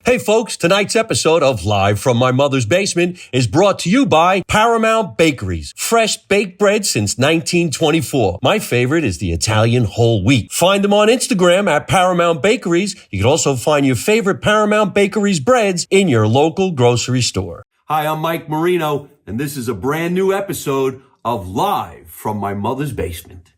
Hey folks, tonight's episode of Live from My Mother's Basement is brought to you by Paramount Bakeries. Fresh baked bread since 1924. My favorite is the Italian whole wheat. Find them on Instagram at Paramount Bakeries. You can also find your favorite Paramount Bakeries breads in your local grocery store. Hi, I'm Mike Marino, and this is a brand new episode of Live from My Mother's Basement.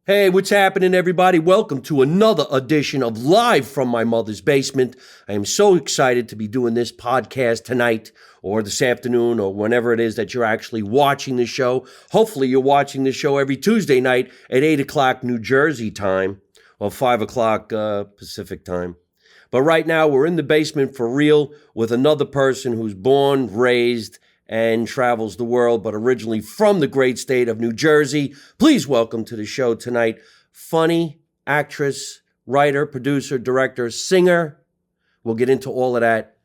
Hey, what's happening, everybody? Welcome to another edition of Live from My Mother's Basement. I am so excited to be doing this podcast tonight or this afternoon or whenever it is that you're actually watching the show. Hopefully, you're watching the show every Tuesday night at 8 o'clock New Jersey time or 5 o'clock Pacific time. But right now, we're in the basement for real with another person who's born, raised, and travels the world, but originally from the great state of New Jersey. Please welcome to the show tonight, funny actress, writer, producer, director, singer. We'll get into all of that.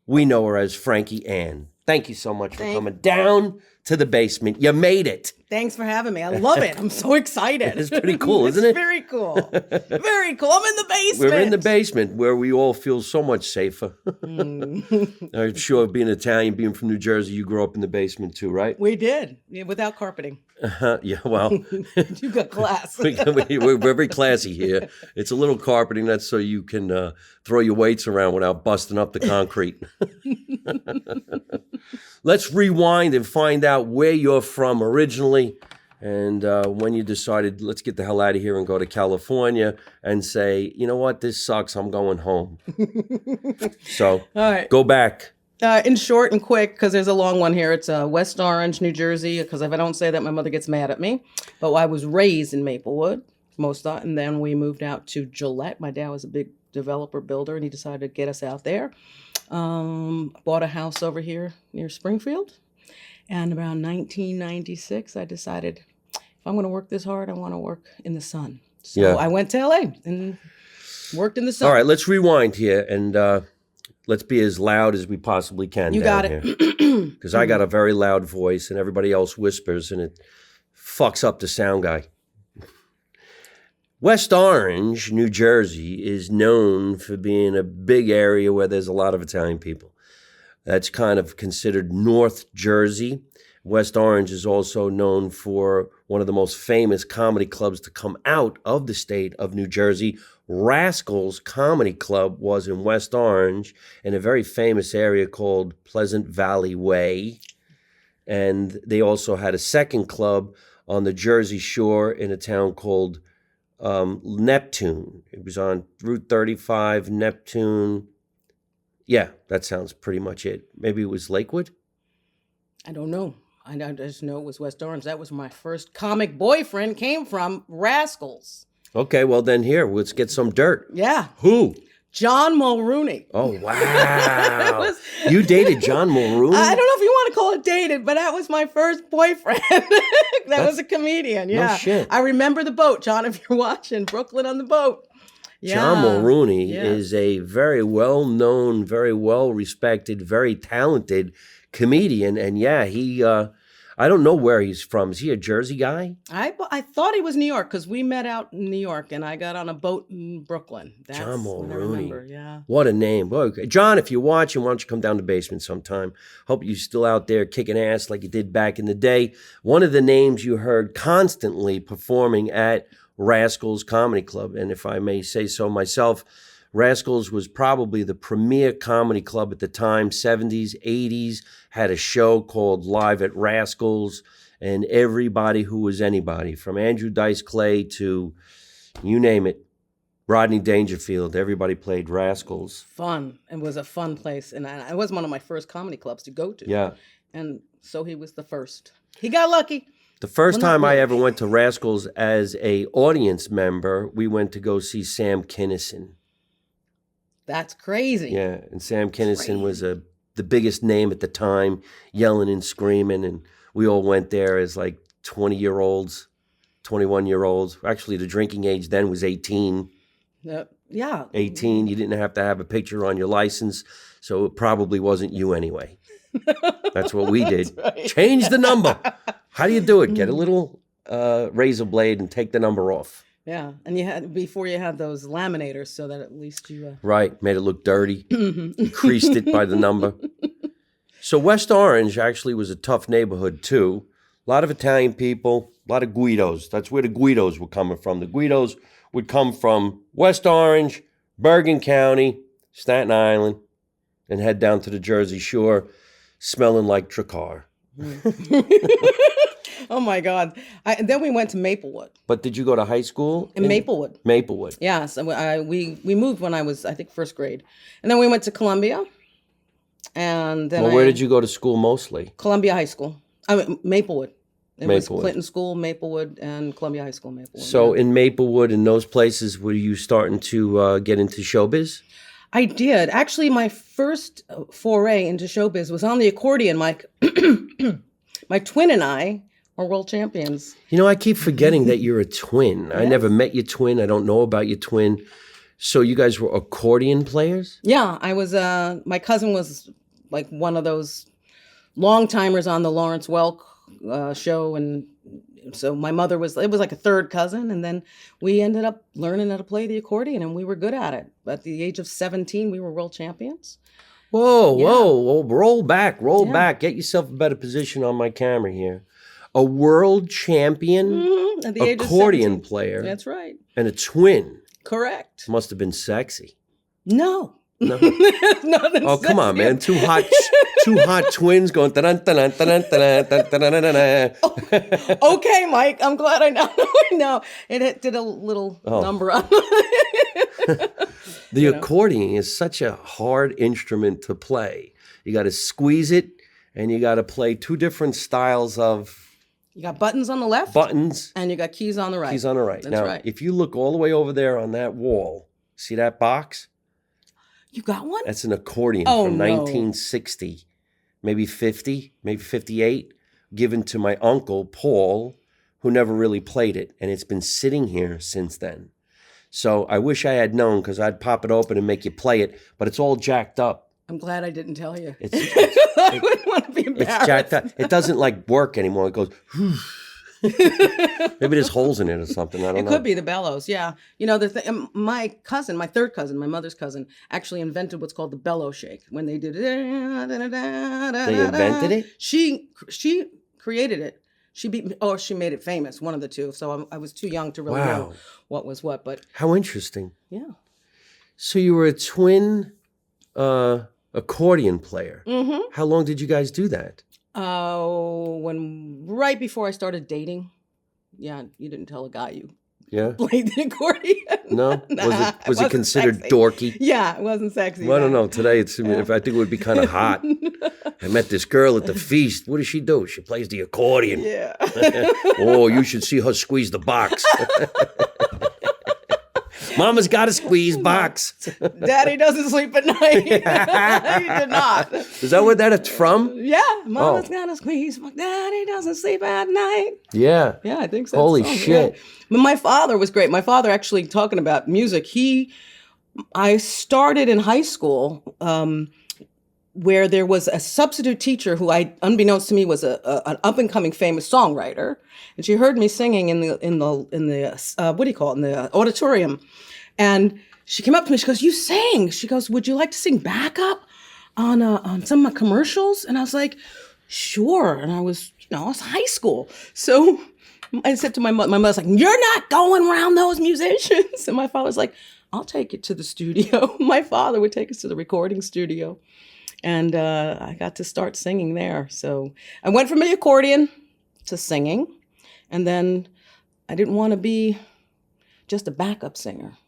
We know her as Frankie Ann. Thank you so much for coming down to the basement. You made it. Thanks for having me. I love it. I'm so excited. It's pretty cool, isn't it? It's very cool. Very cool. I'm in the basement. We're in the basement where we all feel so much safer. I'm sure being Italian, being from New Jersey, you grew up in the basement too, right? We did. Yeah, without carpeting. Yeah, well. You got class. We're very classy here. It's a little carpeting. That's so you can throw your weights around without busting up the concrete. Let's rewind and find out where you're from originally and when you decided, let's get the hell out of here and go to California and say, you know what, this sucks, I'm going home. So, all right. Go back. In short and quick, because there's a long one here, it's West Orange, New Jersey, because if I don't say that, my mother gets mad at me. But I was raised in Maplewood, and then we moved out to Gillette. My dad was a big developer builder, and he decided to get us out there. Bought a house over here near Springfield. And around 1996, I decided, if I'm going to work this hard, I want to work in the sun. So I went to LA and worked in the sun. All right, let's rewind here and let's be as loud as we possibly can. You got it. Because I got a very loud voice and everybody else whispers and it fucks up the sound guy. West Orange, New Jersey, is known for being a big area where there's a lot of Italian people. That's kind of considered North Jersey. West Orange is also known for one of the most famous comedy clubs to come out of the state of New Jersey. Rascals Comedy Club was in West Orange in a very famous area called Pleasant Valley Way. And they also had a second club on the Jersey Shore in a town called Neptune. It was on Route 35, Neptune. Yeah, that sounds pretty much it. Maybe it was Lakewood? I don't know. I just know it was West Orange. That was my first comic boyfriend, came from Rascals. Okay, well then here, let's get some dirt. Yeah. Who? John Mulrooney. Oh, wow. You dated John Mulrooney? I don't know if you want to call it dated, but that was my first boyfriend. That was a comedian, yeah. No shit. I remember the boat, John, if you're watching, Brooklyn on the boat. Yeah. John Mulrooney is a very well-known, very well-respected, very talented comedian. And yeah, he, I don't know where he's from. Is he a Jersey guy? I thought he was New York because we met out in New York and I got on a boat in Brooklyn. That's John what I Mulrooney. remember, yeah. What a name. Well, John, if you're watching, why don't you come down to the basement sometime? Hope you're still out there kicking ass like you did back in the day. One of the names you heard constantly performing at Rascals Comedy Club, and if I may say so myself, Rascals was probably the premier comedy club at the time, 70s, 80s, had a show called Live at Rascals, and everybody who was anybody, from Andrew Dice Clay to you name it, Rodney Dangerfield, everybody played Rascals. Fun. It was a fun place, and it was one of my first comedy clubs to go to. Yeah. And so he was the first. He got lucky. The first time I ever went to Rascals as a audience member, we went to go see Sam Kinison. That's crazy. Yeah, and Sam Kinison was the biggest name at the time, yelling and screaming, and we all went there as like 20-year-olds, 21-year-olds. Actually, the drinking age then was 18. Yeah. 18, you didn't have to have a picture on your license, so it probably wasn't you anyway. That's what we did. Right. Change the number. How do you do it? Get a little razor blade and take the number off. Yeah, and before you had those laminators, so that at least you. Right, made it look dirty, increased it by the number. So West Orange actually was a tough neighborhood too. A lot of Italian people, a lot of Guidos. That's where the Guidos were coming from. The Guidos would come from West Orange, Bergen County, Staten Island, and head down to the Jersey Shore, smelling like Drakkar. Oh my God! And then we went to Maplewood. But did you go to high school in Maplewood? Maplewood. Yeah, so we moved when I was, I think, first grade, and then we went to Columbia. And then where did you go to school mostly? Columbia High School. I mean, Maplewood. It was Maplewood. Clinton School, Maplewood, and Columbia High School, Maplewood. So in Maplewood and those places, were you starting to get into showbiz? I did. Actually, my first foray into showbiz was on the accordion. My twin and I are world champions. You know, I keep forgetting that you're a twin. Yes. I never met your twin. I don't know about your twin. So you guys were accordion players? Yeah, I was. My cousin was like one of those long timers on the Lawrence Welk show, and so my mother was. It was like a third cousin, and then we ended up learning how to play the accordion, and we were good at it. At the age of 17, we were world champions. Whoa, Yeah. whoa, roll back, Yeah. back. Get yourself a better position on my camera here. A world champion At the age of accordion 17. player That's right. and a twin. Correct. Must have been sexy. No. No. Nothing Oh, come on, sexy. man. Two hot twins going ta-dun-ta-dun-ta-dun-ta-dun-ta-dun-ta-dun. Okay, Mike. I'm glad I know. It did a little number on The accordion is such a hard instrument to play. You got to squeeze it, and you got to play two different styles of You got buttons on the left, buttons. and you got keys on the right. Keys on the right. That's Now, right. if you look all the way over there on that wall, see that box? You got one? That's an accordion Oh, from no. 1960, maybe 50, maybe 58, given to my uncle, Paul, who never really played it. And it's been sitting here since then. So I wish I had known, because I'd pop it open and make you play it, but it's all jacked up. I'm glad I didn't tell you. It's I wouldn't want to be embarrassed. jacked up. It doesn't like work anymore. It goes, maybe there's holes in it or something. I don't It know. could be the bellows, yeah. You know, my cousin, my third cousin, my mother's cousin, actually invented what's called the bellow shake. When they did it, They invented it? She created it. She beat me, or she made it famous, one of the two. So I was too young to really know Wow. what was what, but How interesting. yeah. So you were a twin accordion player. Mm-hmm. How long did you guys do that? Right before I started dating. Yeah, you didn't tell a guy you Yeah? played the accordion. No? Nah, was it wasn't considered sexy. dorky? Yeah, it wasn't sexy. Well, I don't no. know. Today, I think it would be kind of hot. I met this girl at the feast. What does she do? She plays the accordion. Yeah. Oh, you should see her squeeze the box. Mama's got a squeeze box. Daddy doesn't sleep at night. He did not. Is that where that's from? Yeah, Mama's Oh. got a squeeze. My daddy doesn't sleep at night. Yeah. Yeah, I think so. Holy So, shit. yeah. But my father was great. My father, actually, talking about music, I started in high school where there was a substitute teacher who, unbeknownst to me, was an up and coming famous songwriter, and she heard me singing in the what do you call it, in the auditorium, and she came up to me. She goes, "You sing?" She goes, "Would you like to sing backup on some of my commercials?" And I was like, "Sure." And I was high school, so I said to my mother, mother's like, "You're not going around those musicians." And my father's like, "I'll take it to the studio." My father would take us to the recording studio. And I got to start singing there. So I went from the accordion to singing. And then I didn't want to be just a backup singer.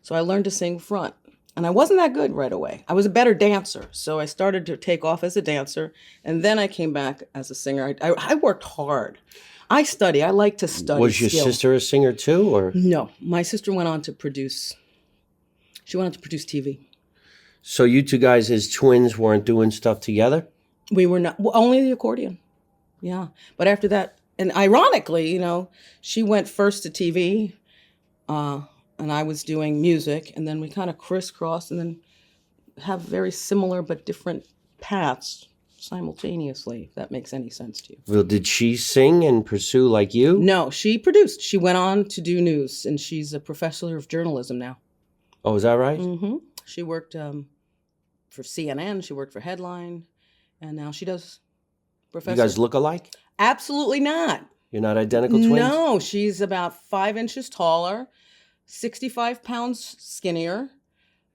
So I learned to sing front. And I wasn't that good right away. I was a better dancer. So I started to take off as a dancer. And then I came back as a singer. I worked hard. I study. I like to study. Was your skill. sister a singer too, or? No. My sister went on to produce. She went on to produce TV. So you two guys as twins weren't doing stuff together? We were not, well, only the accordion. Yeah. But after that, and ironically, she went first to TV, and I was doing music, and then we kind of crisscrossed and then have very similar but different paths. simultaneously, if that makes any sense to you. Well, did she sing and pursue like you? No, she produced. She went on to do news, and she's a professor of journalism now. Oh, is that right? She worked for CNN. She worked for Headline, and now she does professor. You guys look alike? Absolutely not. You're not identical twins? No, she's about 5 inches taller, 65 pounds skinnier,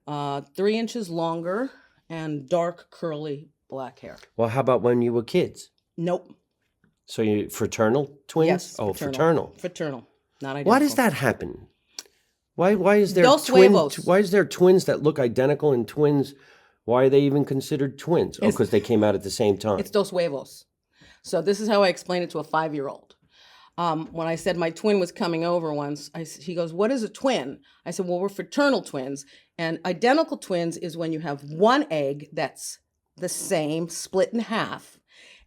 3 inches longer, and dark curly black hair. Well, how about when you were kids? Nope. So you fraternal twins? Yes. Oh, fraternal. Fraternal. Not identical. Why does that happen? Why is there Dos huevos. Why is there twins that look identical and twins? Why are they even considered twins? Oh, because they came out at the same time. It's dos huevos. So this is how I explain it to a 5-year-old. When I said my twin was coming over once, he goes, "What is a twin?" I said, "Well, we're fraternal twins. And identical twins is when you have one egg that's the same, split in half.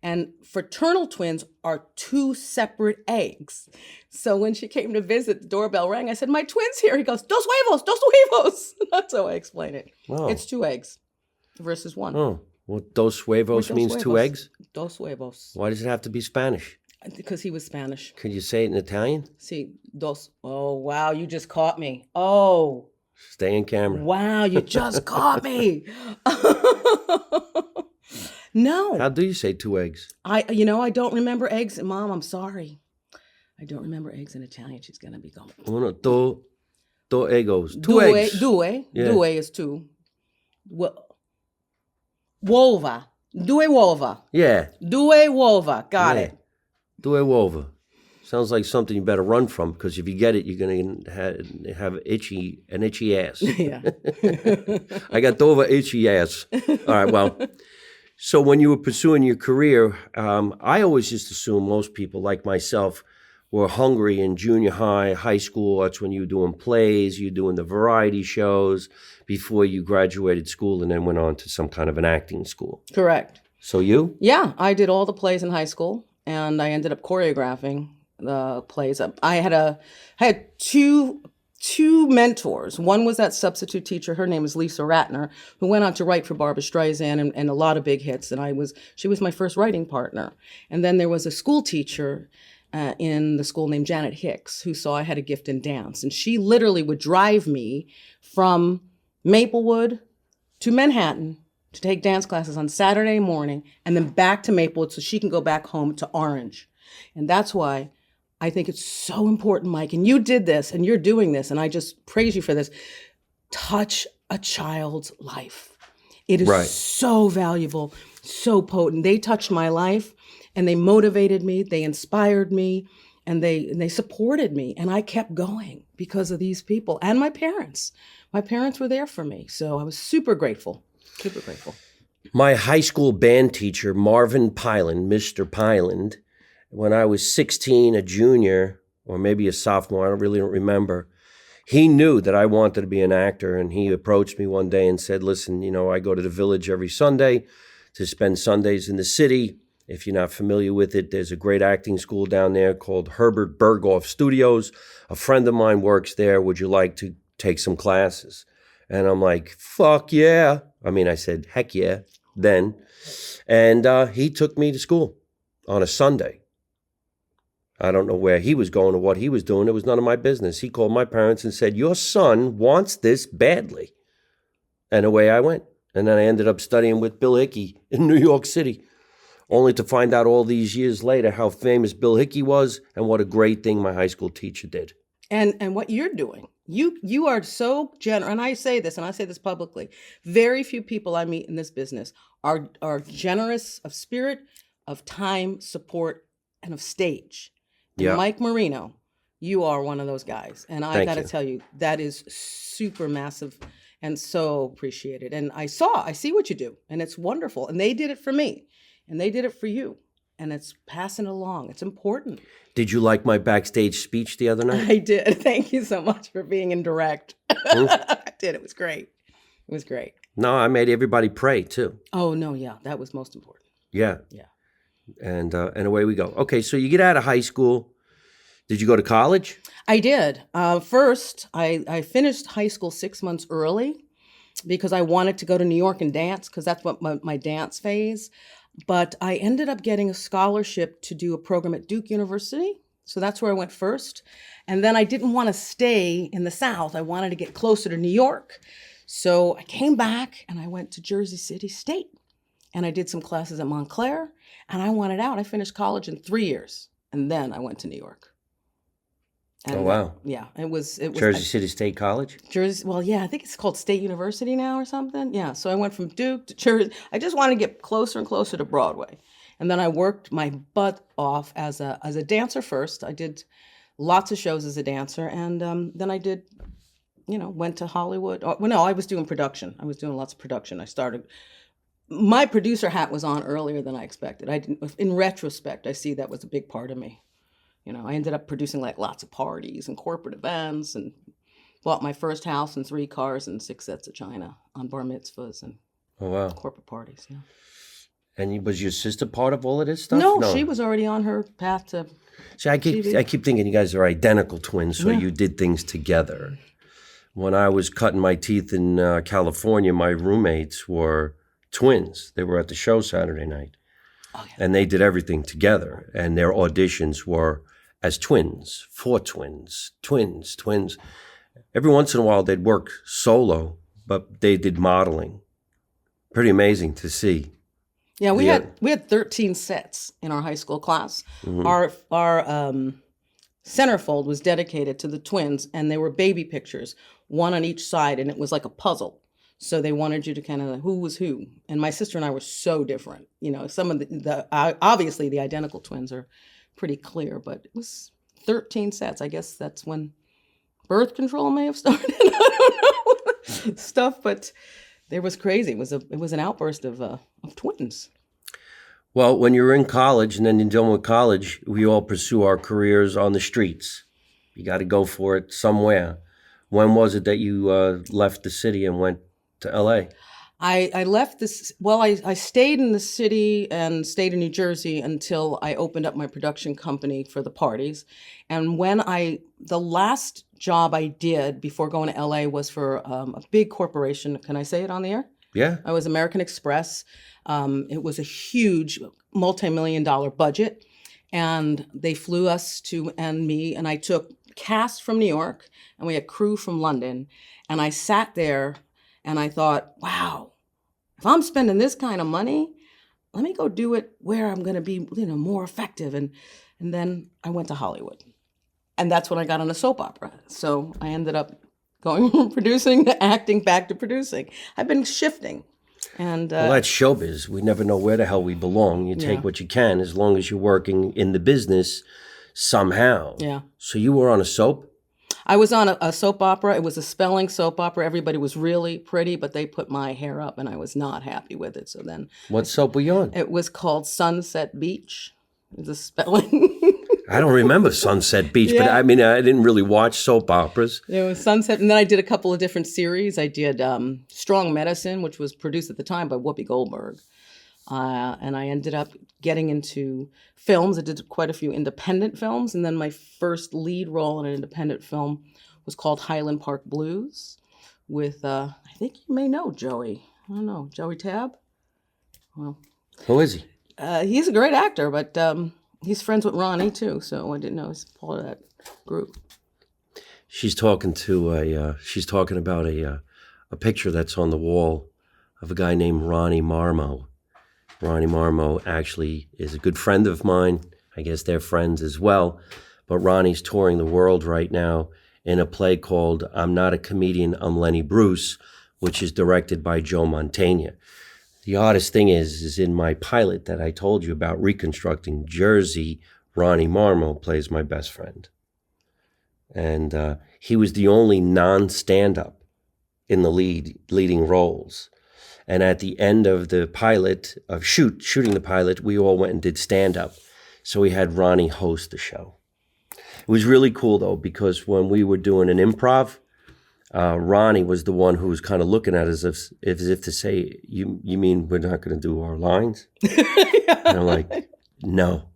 And fraternal twins are 2 separate eggs." So when she came to visit, the doorbell rang. I said, "My twin's here." He goes, "Dos huevos, dos huevos." That's how I explain it. Oh. It's 2 eggs versus 1. Oh, well, dos huevos means 2 eggs? Dos huevos. Why does it have to be Spanish? Because he was Spanish. Could you say it in Italian? See, dos. Oh, wow, you just caught me. Oh. Stay in camera. Wow, you just caught me. No. How do you say 2 eggs? I don't remember eggs. Mom, I'm sorry. I don't remember eggs in Italian. She's going to be going. Uno, dos egos. 2 eggs. Due. Yeah. Due is 2. Uova. Due uova. Yeah. Due uova. Got it. Due uova. Sounds like something you better run from, because if you get it, you're going to have an itchy ass. Yeah. I got over itchy ass. All right, well, so when you were pursuing your career, I always just assume most people like myself were hungry in junior high, high school. That's when you were doing plays, you were doing the variety shows before you graduated school and then went on to some kind of an acting school. Correct. So you? Yeah, I did all the plays in high school, and I ended up choreographing the plays. I had two mentors. One was that substitute teacher. Her name is Lisa Ratner, who went on to write for Barbra Streisand and a lot of big hits. And she was my first writing partner. And then there was a school teacher in the school named Janet Hicks, who saw I had a gift in dance. And she literally would drive me from Maplewood to Manhattan to take dance classes on Saturday morning and then back to Maplewood so she can go back home to Orange. And that's why I think it's so important, Mike, and you did this and you're doing this, and I just praise you for this. Touch a child's life. It is so valuable, so potent. They touched my life and they motivated me, they inspired me, and they supported me. And I kept going because of these people and my parents. My parents were there for me. So I was super grateful, super grateful. My high school band teacher, Marvin Pyland, Mr. Pyland, when I was 16, a junior, or maybe a sophomore, I don't remember, he knew that I wanted to be an actor, and he approached me one day and said, "Listen, I go to the Village every Sunday to spend Sundays in the city. If you're not familiar with it, there's a great acting school down there called Herbert Berghoff Studios. A friend of mine works there. Would you like to take some classes?" And I'm like, "Fuck yeah." I said, "Heck yeah," then. And he took me to school on a Sunday. I don't know where he was going or what he was doing. It was none of my business. He called my parents and said, "Your son wants this badly." And away I went. And then I ended up studying with Bill Hickey in New York City, only to find out all these years later how famous Bill Hickey was and what a great thing my high school teacher did. And what you're doing. You are so generous, and I say this publicly. Very few people I meet in this business are generous of spirit, of time, support, and of stage. Yeah. Mike Marino, you are one of those guys. And I got to tell you, that is super massive and so appreciated. And I see what you do, and it's wonderful. And they did it for me, and they did it for you. And it's passing along. It's important. Did you like my backstage speech the other night? I did. Thank you so much for being indirect. I did. It was great. It was great. No, I made everybody pray too. Oh, no, yeah. That was most important. Yeah. Yeah. And away we go. Okay, so you get out of high school. Did you go to college? I did. First, I finished high school 6 months early because I wanted to go to New York and dance, because that's what my dance phase. But I ended up getting a scholarship to do a program at Duke University. So that's where I went first. And then I didn't want to stay in the South. I wanted to get closer to New York. So I came back and I went to Jersey City State. And I did some classes at Montclair. And I wanted out. I finished college in 3 years. And then I went to New York. And Oh, wow. Yeah, it was Jersey City State College? Jersey, well, yeah, I think it's called State University now or something. Yeah, so I went from Duke to Jersey. I just wanted to get closer and closer to Broadway. And then I worked my butt off as a dancer first. I did lots of shows as a dancer. And then I did, went to Hollywood. Well, no, I was doing production. I was doing lots of production. My producer hat was on earlier than I expected. In retrospect, I see that was a big part of me. I ended up producing like lots of parties and corporate events and bought my first house and 3 cars and 6 sets of china on bar mitzvahs and corporate parties. Yeah. And was your sister part of all of this stuff? No, she was already on her path to. See, I keep thinking you guys are identical twins, so you did things together. When I was cutting my teeth in California, my roommates were twins. They were at the show Saturday night. Oh, yeah. And they did everything together. And their auditions were as twins, 4 twins, twins. Every once in a while, they'd work solo, but they did modeling. Pretty amazing to see. Yeah, we had 13 sets in our high school class. Mm-hmm. Our centerfold was dedicated to the twins, and they were baby pictures, one on each side, and it was like a puzzle. So they wanted you to kind of who was who. And my sister and I were so different. Some of the obviously the identical twins are pretty clear, but it was 13 sets. I guess that's when birth control may have started. I don't know stuff, but it was crazy. It was an outburst of twins. Well, when you're in college and then you're done with college, we all pursue our careers on the streets. You got to go for it somewhere. When was it that you left the city and went to L.A.? I left this. Well, I stayed in the city and stayed in New Jersey until I opened up my production company for the parties. And the last job I did before going to LA was for a big corporation. Can I say it on the air? Yeah. I was American Express. It was a huge multi-million-dollar budget. And they flew us and I took cast from New York and we had crew from London. And I sat there and I thought, wow, if I'm spending this kind of money, let me go do it where I'm going to be, more effective. And then I went to Hollywood. And that's when I got on a soap opera. So I ended up going from producing to acting back to producing. I've been shifting. And well, that's showbiz. We never know where the hell we belong. You take what you can as long as you're working in the business somehow. Yeah. So you were on a soap? I was on a soap opera. It was a spelling soap opera. Everybody was really pretty, but they put my hair up and I was not happy with it. So then. What soap were you on? It was called Sunset Beach. It was a spelling. I don't remember Sunset Beach, but I didn't really watch soap operas. It was Sunset. And then I did a couple of different series. I did Strong Medicine, which was produced at the time by Whoopi Goldberg. And I ended up getting into films. I did quite a few independent films. And then my first lead role in an independent film was called Highland Park Blues with, I think you may know Joey. I don't know, Joey Tab? Well, who is he? He's a great actor, but he's friends with Ronnie too. So I didn't know he's part of that group. She's talking about a picture that's on the wall of a guy named Ronnie Marmo. Ronnie Marmo actually is a good friend of mine. I guess they're friends as well. But Ronnie's touring the world right now in a play called I'm Not a Comedian, I'm Lenny Bruce, which is directed by Joe Mantegna. The oddest thing is in my pilot that I told you about reconstructing Jersey, Ronnie Marmo plays my best friend. And he was the only non-stand-up in the leading roles. And at the end of the pilot, of shooting the pilot, we all went and did stand-up. So we had Ronnie host the show. It was really cool, though, because when we were doing an improv, Ronnie was the one who was kind of looking at us as if to say, you mean we're not going to do our lines? And I'm like, no.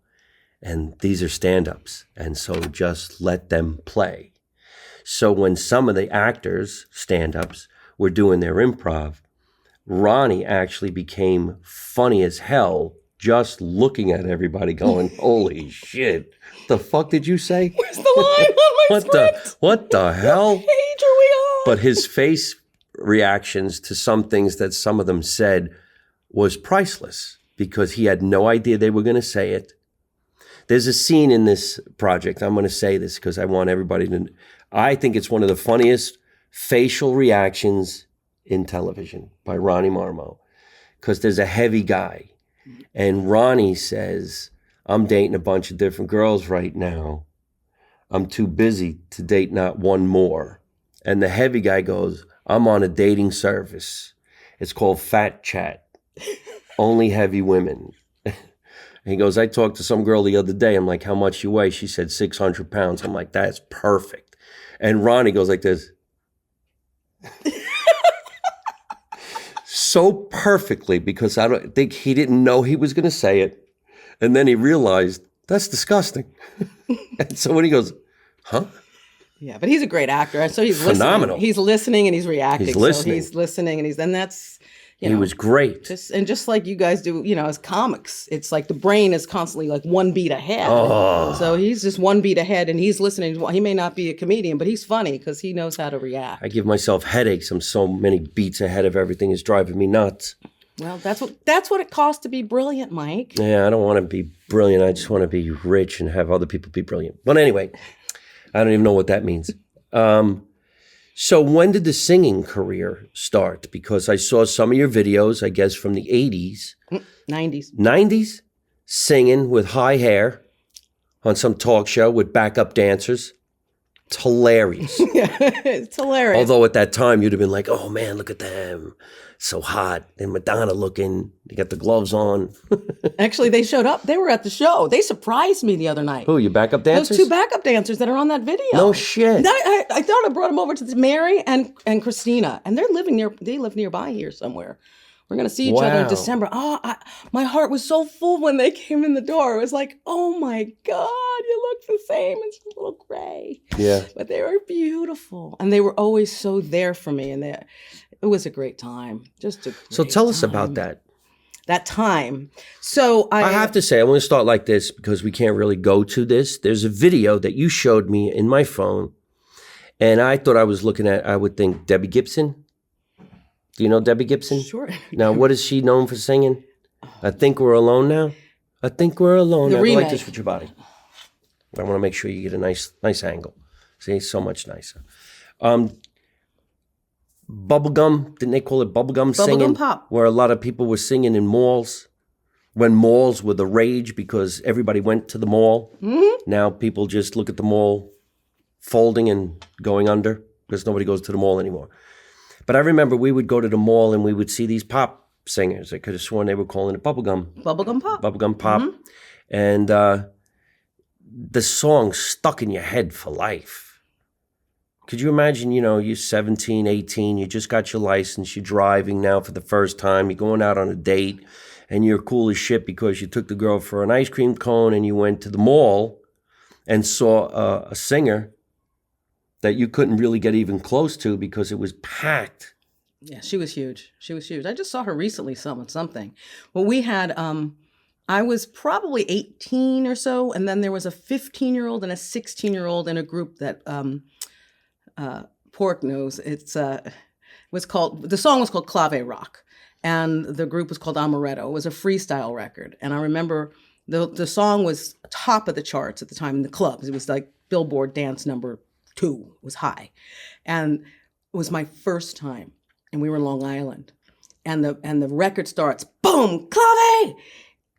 And these are stand-ups. And so just let them play. So when some of the actors, stand-ups, were doing their improv, Ronnie actually became funny as hell just looking at everybody going, holy shit, the fuck did you say? Where's the line on my script? What the hell? What page are we on? But his face reactions to some things that some of them said was priceless because he had no idea they were going to say it. There's a scene in this project. I'm going to say this because I want everybody to. I think it's one of the funniest facial reactions in television by Ronnie Marmo, because there's a heavy guy, and Ronnie says, "I'm dating a bunch of different girls right now. I'm too busy to date not one more." And the heavy guy goes, "I'm on a dating service. It's called Fat Chat. Only heavy women." And he goes, "I talked to some girl the other day. I'm like, how much you weigh?" She said 600 pounds. I'm like, that's perfect. And Ronnie goes like this. So perfectly, because I don't think he didn't know he was going to say it. And then he realized, that's disgusting. And so when he goes, huh? Yeah, but he's a great actor. So he's phenomenal. Listening. He's listening and he's reacting. He's listening. So he's listening and that's, he was great. Just like you guys do, as comics, it's like the brain is constantly like one beat ahead. Oh. So he's just one beat ahead and he's listening. He may not be a comedian, but he's funny because he knows how to react. I give myself headaches. I'm so many beats ahead of everything. It's driving me nuts. Well, that's what it costs to be brilliant, Mike. Yeah, I don't want to be brilliant. I just want to be rich and have other people be brilliant. But anyway, I don't even know what that means. So when did the singing career start? Because I saw some of your videos, I guess, from the 80s. 90s. 90s? Singing with high hair on some talk show with backup dancers. It's hilarious. It's hilarious. Although at that time, you'd have been like, oh, man, look at them. So hot. And Madonna looking. They got the gloves on. Actually, they showed up. They were at the show. They surprised me the other night. Who, your backup dancers? Those two backup dancers that are on that video. No shit. I thought I brought them over to Mary and Christina, and they live nearby here somewhere. We're going to see each other in December. My heart was so full when they came in the door. It was like, oh my God, you look the same. It's a little gray. Yeah. But they were beautiful. And they were always so there for me. And it was a great time. So tell us about that. That time. So I have to say, I want to start like this because we can't really go to this. There's a video that you showed me in my phone. And I thought I was looking at, I would think, Debbie Gibson. Do you know Debbie Gibson? Sure. Now, what is she known for singing? I Think We're Alone Now. I think we're alone. The I remake. like this with your body. I want to make sure you get a nice angle. See, so much nicer. Bubblegum, didn't they call it bubblegum singing? Bubblegum pop. Where a lot of people were singing in malls. When malls were the rage because everybody went to the mall. Mm-hmm. Now people just look at the mall folding and going under because nobody goes to the mall anymore. But I remember we would go to the mall and we would see these pop singers. I could have sworn they were calling it bubblegum. Bubblegum pop. Bubblegum pop. Mm-hmm. And the song stuck in your head for life. Could you imagine, you're 17, 18, you just got your license, you're driving now for the first time, you're going out on a date, and you're cool as shit because you took the girl for an ice cream cone and you went to the mall and saw a singer that you couldn't really get even close to because it was packed. Yeah, she was huge. I just saw her recently something. Well, we had, I was probably 18 or so, and then there was a 15-year-old and a 16-year-old in a group that Pork knows. The song was called Clave Rock, and the group was called Amaretto. It was a freestyle record, and I remember the song was top of the charts at the time in the clubs. It was like Billboard Dance number 2 was high, and it was my first time, and we were in Long Island, and the record starts, boom, Clave,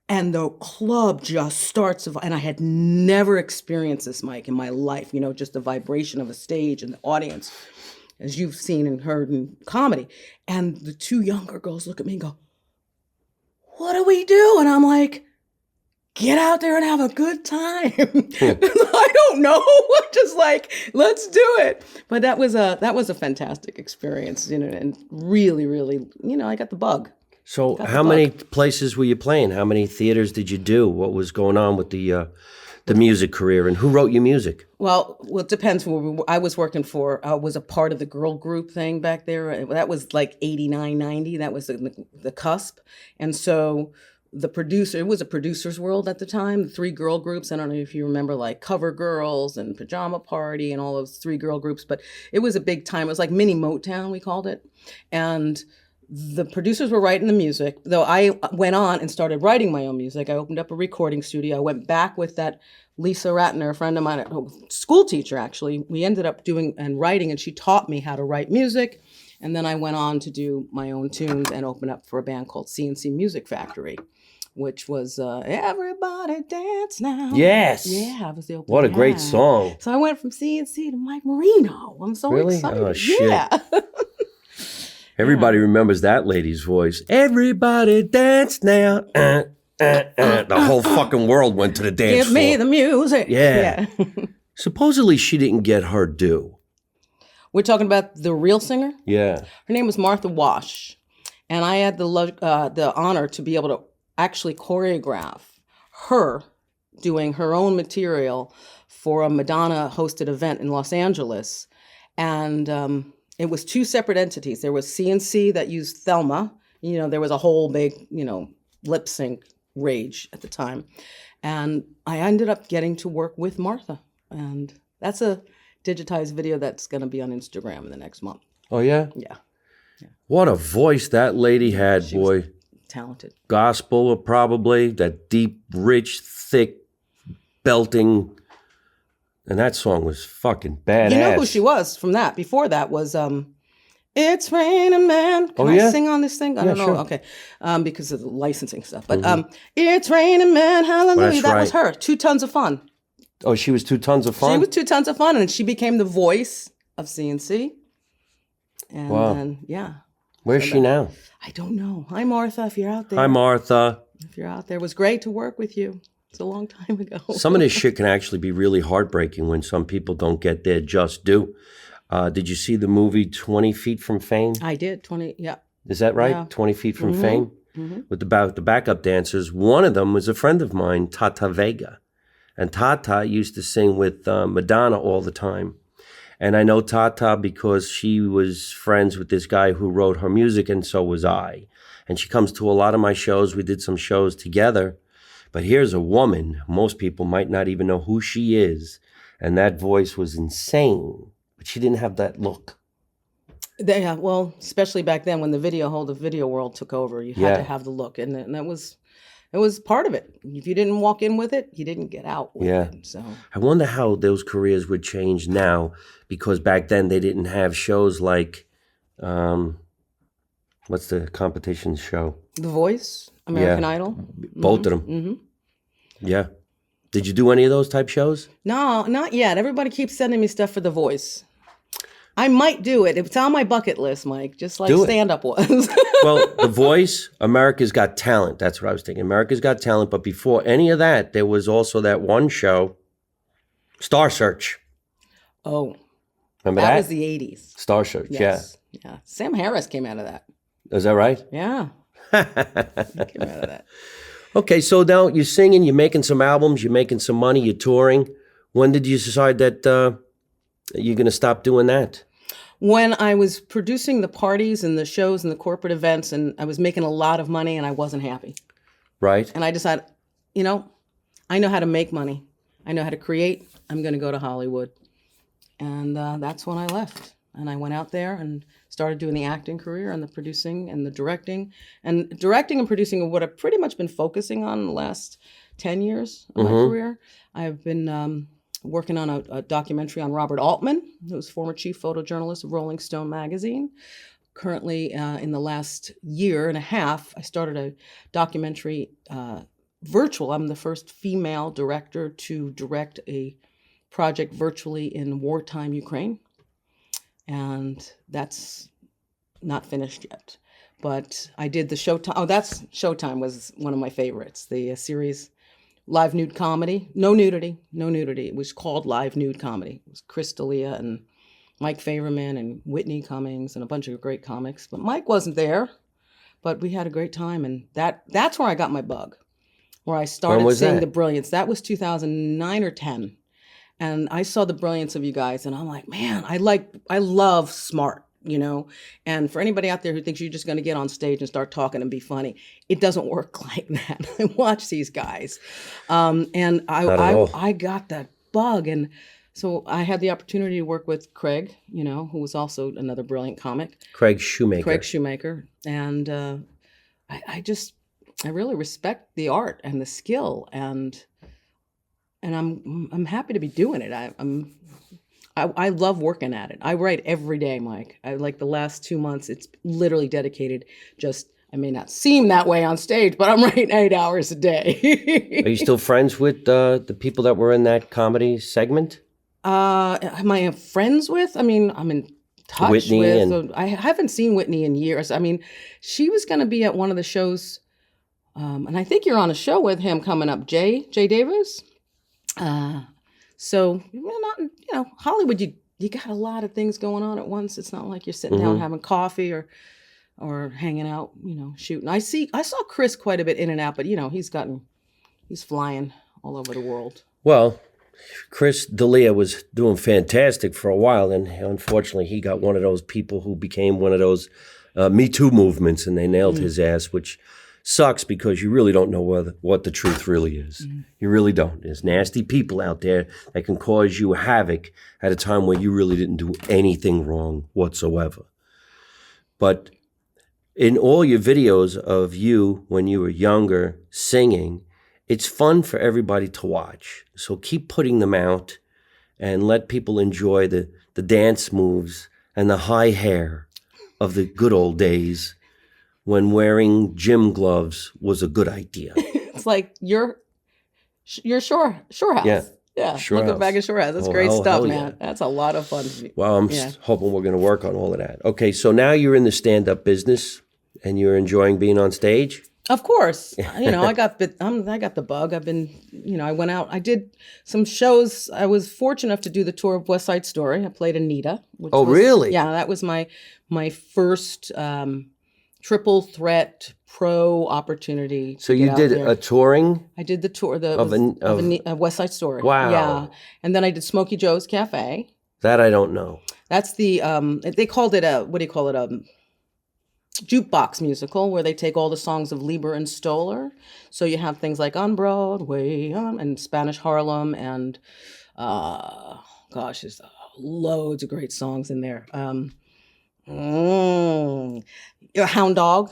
and the club just starts, and I had never experienced this, Mike, in my life. Just the vibration of a stage and the audience, as you've seen and heard in comedy. And the two younger girls look at me and go, "What do we do?" And I'm like, "Get out there and have a good time." I don't know. Just like, let's do it. But that was a fantastic experience, and really, really, I got the bug. So how many places were you playing? How many theaters did you do? What was going on with the music career, and who wrote your music? Well, it depends. I was working for, I was a part of the girl group thing back there. That was like 89, 90. That was the cusp. And so the producer, it was a producer's world at the time, the 3 girl groups. I don't know if you remember like Cover Girls and Pajama Party and all those 3 girl groups, but it was a big time. It was like mini Motown, we called it. And the producers were writing the music, though I went on and started writing my own music. I opened up a recording studio. I went back with that Lisa Ratner, a friend of mine, a school teacher actually. We ended up doing and writing, and she taught me how to write music. And then I went on to do my own tunes and open up for a band called CNC Music Factory, which was Everybody Dance Now. Yes. Yeah, it was the opening. What a great song. So I went from CNC to Mike Marino. I'm so Really? excited. Oh, shit. Yeah. Everybody remembers that lady's voice. Everybody dance now. The whole fucking world went to the dance Give me floor. the music. Yeah. Supposedly she didn't get her due. We're talking about the real singer. Yeah. Her name was Martha Wash, and I had the honor to be able to actually choreograph her doing her own material for a Madonna-hosted event in Los Angeles, and it was 2 separate entities. There was CNC that used Thelma. You know, there was a whole big, lip sync rage at the time, and I ended up getting to work with Martha, and that's a digitized video that's going to be on Instagram in the next month. Oh, yeah? Yeah. What a voice that lady had, She was boy. talented. Gospel, probably. That deep, rich, thick, belting. And that song was fucking badass. You know who she was from that? Before that was It's Raining Man. Can I sing on this thing? I don't know. Sure. Okay. Because of the licensing stuff. But It's Raining Man, hallelujah. That was her. 2 Tons of Fun. Oh, she was 2 Tons of Fun? She was 2 Tons of Fun, and she became the voice of CNC. And then, yeah. Where's she now? I don't know. Hi, Martha, if you're out there. Hi, Martha. If you're out there. It was great to work with you. It's a long time ago. Some of this shit can actually be really heartbreaking when some people don't get their just due. Did you see the movie 20 Feet from Fame? I did. 20, yeah. Is that right? Yeah. 20 Feet from Fame? With the backup dancers. One of them was a friend of mine, Tata Vega. And Tata used to sing with Madonna all the time. And I know Tata because she was friends with this guy who wrote her music, and so was I. And she comes to a lot of my shows. We did some shows together. But here's a woman. Most people might not even know who she is. And that voice was insane. But she didn't have that look. Yeah, well, especially back then when the video world took over, you had to have the look. And that was... It was part of it. If you didn't walk in with it, you didn't get out with it. So I wonder how those careers would change now, because back then they didn't have shows like, what's the competition show? The Voice, American Idol. Both of them. Mm-hmm. Yeah. Did you do any of those type shows? No, not yet. Everybody keeps sending me stuff for The Voice. I might do it. It's on my bucket list, Mike, just like stand-up was. Well, The Voice, America's Got Talent. That's what I was thinking. America's Got Talent. But before any of that, there was also that one show, Star Search. Oh. Remember that? That was the 80s. Star Search, yes. Yeah. Sam Harris came out of that. Is that right? Yeah. He came out of that. Okay, so now you're singing, you're making some albums, you're making some money, you're touring. When did you decide that you're going to stop doing that? When I was producing the parties and the shows and the corporate events, and I was making a lot of money and I wasn't happy. Right. And I decided, I know how to make money. I know how to create. I'm going to go to Hollywood. And that's when I left. And I went out there and started doing the acting career and the producing and the directing. And directing and producing are what I've pretty much been focusing on the last 10 years of my career. I've been working on a documentary on Robert Altman, who was former chief photojournalist of Rolling Stone magazine. Currently, in the last year and a half, I started a documentary virtual. I'm the first female director to direct a project virtually in wartime Ukraine. And that's not finished yet. But I did the Showtime. Oh, Showtime was one of my favorites. The series live nude comedy. No nudity. It was called Live Nude Comedy. It was Chris D'Elia and Mike Favorman and Whitney Cummings and a bunch of great comics. But Mike wasn't there. But we had a great time. And that's where I got my bug. Where I started seeing the brilliance. That was 2009 or 10. And I saw the brilliance of you guys, and I'm like, man, I love smart you know. And for anybody out there who thinks you're just going to get on stage and start talking and be funny, it doesn't work like that. I watch these guys, and Not at all. I got that bug, and so I had the opportunity to work with Craig, you know, who was also another brilliant comic, Craig Shoemaker. Craig Shoemaker, and I really respect the art and the skill, and I'm happy to be doing it. I love working at it. I write every day, Mike. I like the last 2 months. It's literally dedicated. I may not seem that way on stage, but I'm writing 8 hours a day. Are you still friends with the people that were in that comedy segment? Am I friends with? I mean, I'm in touch Whitney with. I haven't seen Whitney in years. I mean, she was going to be at one of the shows, and I think you're on a show with him coming up, Jay Davis. So not, you know, Hollywood. You got a lot of things going on at once. It's not like you're sitting down having coffee or hanging out, you know, shooting. I saw Chris quite a bit in and out, but you know, he's flying all over the world. Well, Chris D'Elia was doing fantastic for a while, and unfortunately he got one of those people who became one of those Me Too movements, and they nailed his ass, which sucks because you really don't know what the truth really is. You really don't. There's nasty people out there that can cause you havoc at a time where you really didn't do anything wrong whatsoever. But in all your videos of you when you were younger singing, it's fun for everybody to watch. So keep putting them out and let people enjoy the dance moves and the high hair of the good old days when wearing gym gloves was a good idea. It's like your Shore House. Yeah. Shore Looking House. back at Shore House. That's great stuff, man. That's a lot of fun. Well, I'm hoping we're going to work on all of that. Okay, so now you're in the stand-up business and you're enjoying being on stage? Of course. You know, I got the bug. I've been, you know, I went out. I did some shows. I was fortunate enough to do the tour of West Side Story. I played Anita. Really? Yeah, that was my first triple threat pro opportunity. So you did a touring? I did the tour of West Side Story. Wow. Yeah, and then I did Smokey Joe's Cafe. That I don't know. That's the they called it a, what do you call it, a jukebox musical where they take all the songs of Lieber and Stoller. So you have things like On Broadway and Spanish Harlem and there's loads of great songs in there. Hound Dog,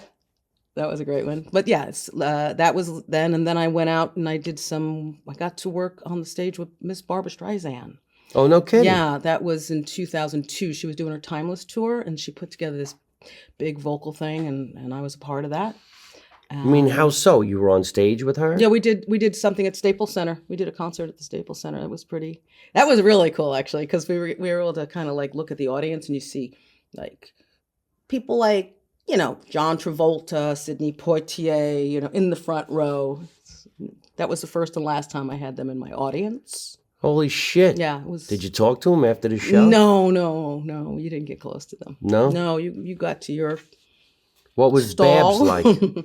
that was a great one. But yeah, that was then, and then I went out and I got to work on the stage with Miss Barbra Streisand. Oh, no kidding. Yeah, that was in 2002. She was doing her Timeless tour and she put together this big vocal thing, and I was a part of that. You mean, how so? You were on stage with her? Yeah, we did something at Staples Center. We did a concert at the Staples Center. That was really cool, actually, because we were able to kind of like look at the audience and you see like people like, you know, John Travolta, Sidney Poitier, you know, in the front row. That was the first and last time I had them in my audience. Holy shit. Yeah, it was. Did you talk to them after the show? No, you didn't get close to them. No? No, you got to your What was stall. Babs like?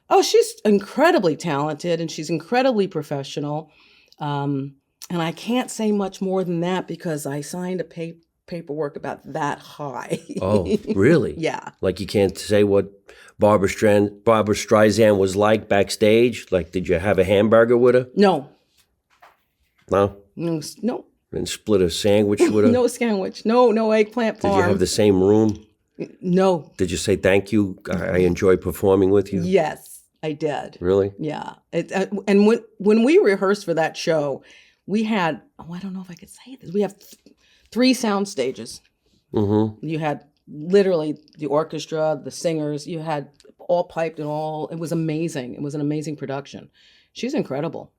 Oh, she's incredibly talented and she's incredibly professional. And I can't say much more than that because I signed a paperwork about that high. Oh, really? Yeah. Like you can't say what Barbra Streisand was like backstage? Like, did you have a hamburger with her? No. No? No. And split a sandwich with her? No sandwich. No eggplant parm. Did you have the same room? No. Did you say thank you? I enjoy performing with you? Yes, I did. Really? Yeah. And when we rehearsed for that show, we had, I don't know if I could say this. We have 3 sound stages. Mm-hmm. You had literally the orchestra, the singers. You had all piped and all. It was amazing. It was an amazing production. She's incredible.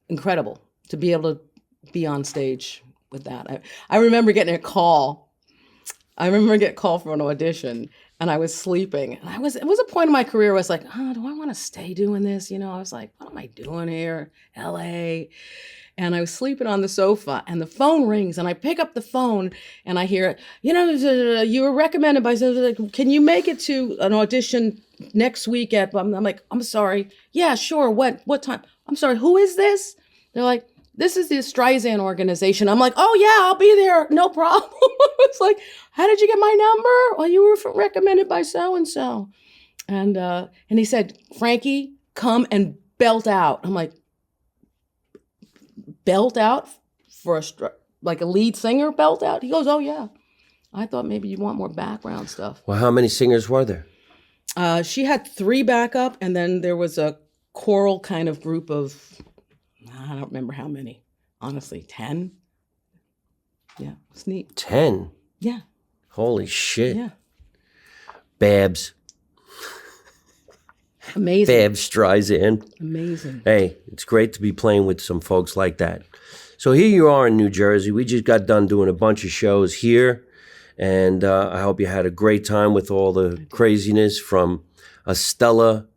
Incredible to be able to be on stage with that. I remember getting a call. from an audition and I was sleeping. And it was a point in my career where I was like, do I want to stay doing this? You know, I was like, what am I doing here? LA. And I was sleeping on the sofa and the phone rings and I pick up the phone and I hear, you know, you were recommended by, can you make it to an audition next week at, I'm like, I'm sorry. Yeah, sure. What time? I'm sorry. Who is this? They're like, this is the Streisand organization. I'm like, oh yeah, I'll be there. No problem. It's like, how did you get my number? Well, you were recommended by so-and-so. And he said, Frankie, come and belt out. I'm like, belt out for like a lead singer belt out? He goes, oh yeah. I thought maybe you want more background stuff. Well, how many singers were there? She had 3 backup, and then there was a choral kind of group of, I don't remember how many. Honestly, 10. Yeah, it's neat. 10? Yeah. Holy shit. Yeah. Babs. Amazing. Babs Streisand. Amazing. Hey, it's great to be playing with some folks like that. So here you are in New Jersey. We just got done doing a bunch of shows here. And I hope you had a great time with all the craziness from a stellar,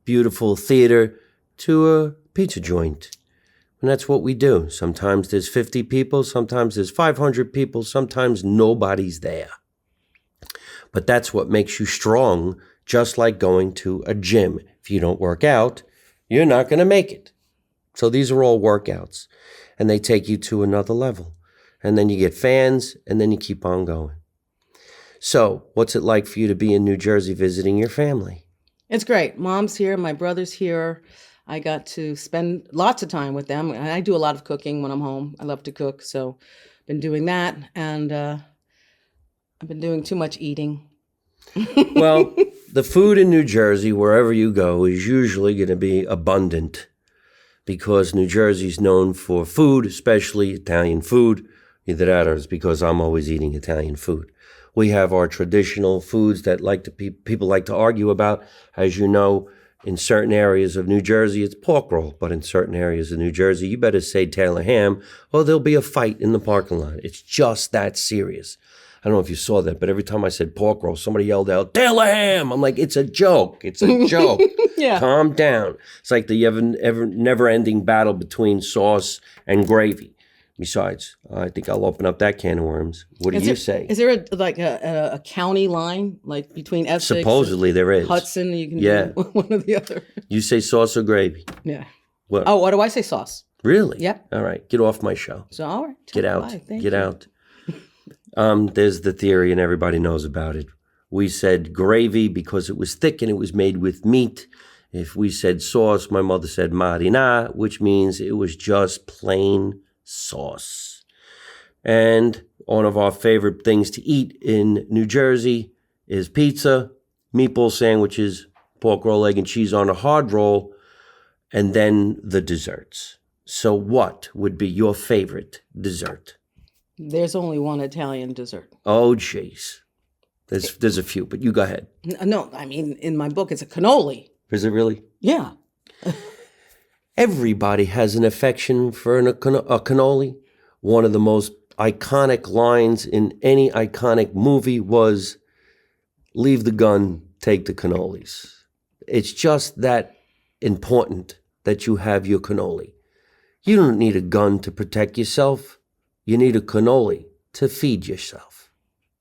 beautiful theater to a pizza joint. And that's what we do. Sometimes there's 50 people, sometimes there's 500 people, sometimes nobody's there. But that's what makes you strong, just like going to a gym. If you don't work out, you're not going to make it. So these are all workouts, and they take you to another level. And then you get fans, and then you keep on going. So what's it like for you to be in New Jersey visiting your family? It's great. Mom's here. My brother's here. I got to spend lots of time with them. I do a lot of cooking when I'm home. I love to cook, so I've been doing that. And I've been doing too much eating. Well, the food in New Jersey, wherever you go, is usually going to be abundant because New Jersey's known for food, especially Italian food. Either that or it's because I'm always eating Italian food. We have our traditional foods that people like to argue about. As you know, in certain areas of New Jersey, it's pork roll. But in certain areas of New Jersey, you better say Taylor ham or there'll be a fight in the parking lot. It's just that serious. I don't know if you saw that, but every time I said pork roll, somebody yelled out, Taylor ham! I'm like, it's a joke. It's a joke. Yeah. Calm down. It's like the never-ending battle between sauce and gravy. Besides, I think I'll open up that can of worms. What do you say? Is there a county line, like between Essex Supposedly there is. Hudson? You can do one or the other. You say sauce or gravy? Yeah. What? Oh, what do I say? Sauce. Really? Yep. All right. Get off my show. So, all right. Get out. Bye. Thank Get you. out. There's the theory, and everybody knows about it. We said gravy because it was thick and it was made with meat. If we said sauce, my mother said marina, which means it was just plain sauce. And one of our favorite things to eat in New Jersey is pizza, meatball sandwiches, pork roll, egg and cheese on a hard roll, and then the desserts. So what would be your favorite dessert? There's only one Italian dessert. Oh, jeez. There's a few, but you go ahead. No, I mean, in my book, it's a cannoli. Is it really? Yeah. Everybody has an affection for a cannoli. One of the most iconic lines in any iconic movie was, leave the gun, take the cannolis. It's just that important that you have your cannoli. You don't need a gun to protect yourself. You need a cannoli to feed yourself.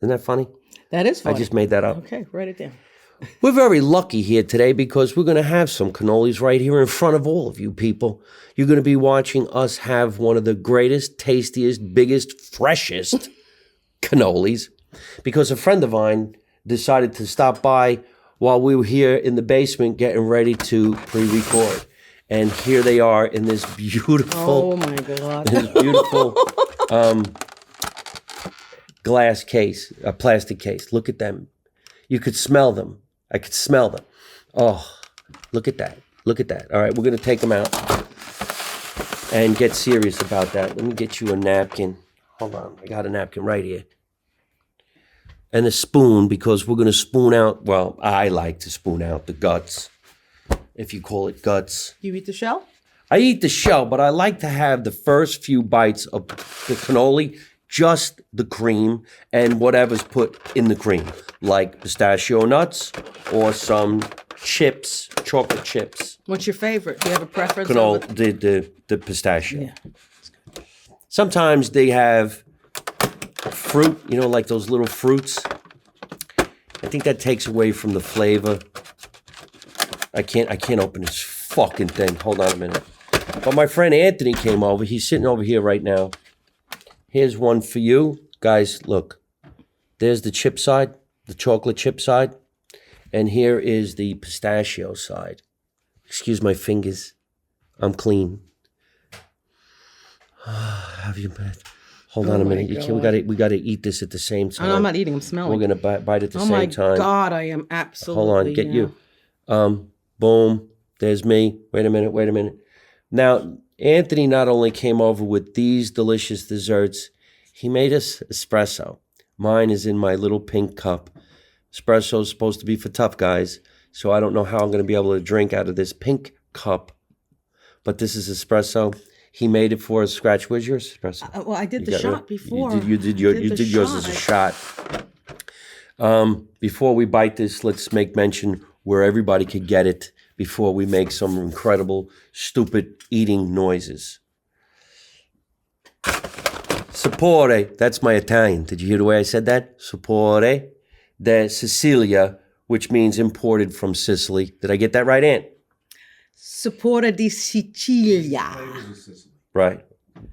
Isn't that funny? That is funny. I just made that up. Okay, write it down. We're very lucky here today because we're going to have some cannolis right here in front of all of you people. You're going to be watching us have one of the greatest, tastiest, biggest, freshest cannolis because a friend of mine decided to stop by while we were here in the basement getting ready to pre-record. And here they are in this beautiful, oh my God, this beautiful glass case, a plastic case. Look at them. You could smell them. I could smell them. Oh, look at that. Look at that. All right, we're going to take them out and get serious about that. Let me get you a napkin. Hold on. I got a napkin right here. And a spoon because we're going to spoon out, well, I like to spoon out the guts, if you call it guts. You eat the shell? I eat the shell, but I like to have the first few bites of the cannoli, just the cream and whatever's put in the cream, like pistachio nuts or some chips, chocolate chips. What's your favorite? Do you have a preference? The pistachio. Yeah. Sometimes they have fruit, like those little fruits. I think that takes away from the flavor. I can't open this fucking thing. Hold on a minute. But my friend Anthony came over. He's sitting over here right now. Here's one for you. Guys, look. There's the chip side, the chocolate chip side. And here is the pistachio side. Excuse my fingers. I'm clean. Have you been? Hold on a minute. We gotta eat this at the same time. I'm not eating. I'm smelling. We're gonna bite at the same time. Oh my God, I am absolutely. Hold on, get you. Boom. There's me. Wait a minute. Now, Anthony not only came over with these delicious desserts, he made us espresso. Mine is in my little pink cup. Espresso is supposed to be for tough guys, so I don't know how I'm going to be able to drink out of this pink cup. But this is espresso. He made it for us. Scratch, where's your espresso? Well, I did the shot before. You did yours as a shot. Before we bite this, let's make mention where everybody could get it before we make some incredible, stupid eating noises. Sapore, that's my Italian. Did you hear the way I said that? Sapore de Sicilia, which means imported from Sicily. Did I get that right, Aunt? Sapore di Sicilia. Right.